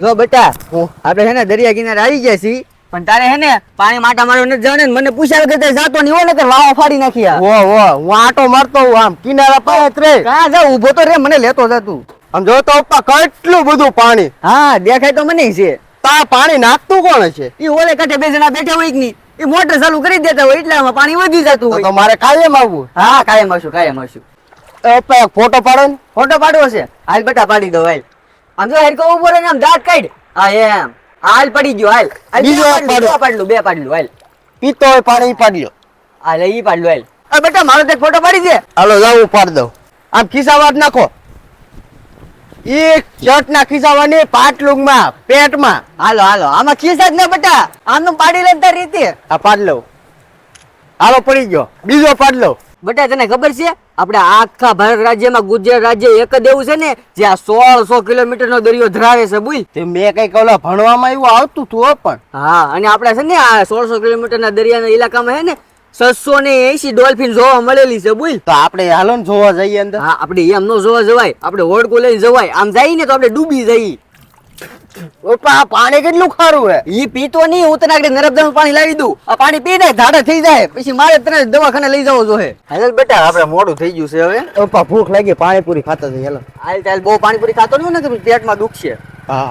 જો બેટા આપણે હે ને દરિયા કિનારે આવી ગયા છીએ પણ તારે હે ને પાણી માટા મારવા નથી જવાનું ને મને પૂછ્યા વગર તે જાતો નહીં હોય ને કે વાવા ફાડી નાખી આ. હું આટો મારતો હું આમ કિનારા પાસે જ રે. કાં જા ઊભો તો રે મને લેતો જા તું. આમ જો તો પપ્પા કેટલું બધું પાણી. હા દેખાય તો મને છે. તા પાણી નાખતું કોણ છે? ઈ ઓલે કાંઠે બે જણા બેઠા હોય કે નહીં ઈ મોટર ચાલુ કરી દેતા હોય એટલે આમાં પાણી વધી જતું તો હોય. મારે કાયમ આવવું. હા કાયમ આવશું કાયમ આવશું. પપ્પા એક ફોટો પાડો ને. ફોટો પાડવો છે હાલ બેટા પાડી દો હાલ. આમ જો હેરકો ઉભો રહે ને આમ દાંત કાઢ. હા એમ હાલ પડી ગયો હાલ. હાલ બીજો બે પાડલું હાલ. પીતો હોય પાણી પાડ્યો. હાલ ઈ પાડલું હાલ. આ બેટા મારો તે ફોટો પાડી દે. હાલો જાવ પાડ દઉં. આમ ખિસ્સામાં જ નાખો. એક શર્ટ ના ખિસ્સાવાની પાટલુંગમાં પેટમાં. હાલો હાલો આમાં ખીસા જ ને બેટા આમનું પાડી લે તારી રીતે. આ પાડ લઉં. હાલો પડી ગયો. બીજો પાડ લઉં. બેટા તને ખબર છે આપણે આખા ભારત રાજ્યમાં ગુજરાત રાજ્ય એક જ એવું છે ને જ્યાં 1600 કિલોમીટર નો દરિયો ધરાવે છે બોલ. તે મેં કઈક ઓલા ભણવામાં એવું આવતું તું હો પણ. હા અને આપણે છે ને આ 1600 કિલોમીટર ના દરિયાના ઇલાકામાં છે ને 680 ડોલ્ફિન જોવા મળેલી છે બોલ. તો આપણે હાલો ને જોવા જઈએ અંદર. હા આપણે એમ નો જોવા જવાય આપણે હોડકો લઈને જવાય આમ જાય ને તો આપણે ડૂબી જઈએ. પપ્પા આ પાણી કેટલું ખારું હે. ઈ પીતો નહીં હું તને આગળ નર્મદાનું પાણી લાવી દઉં. આ પાણી પી જાય ઝાડા થઈ જાય પછી મારે તને દવાખાને લઈ જવો જોઈએ. હાલ બેટા આપણે મોડું થઈ ગયું છે હવે. પપ્પા ભૂખ લાગી પાણીપુરી ખાતા જઈએ. હાલો. હાલ ચાલ બહુ પાણીપુરી ખાતો નહીં ને તો પેટમાં દુખશે. હા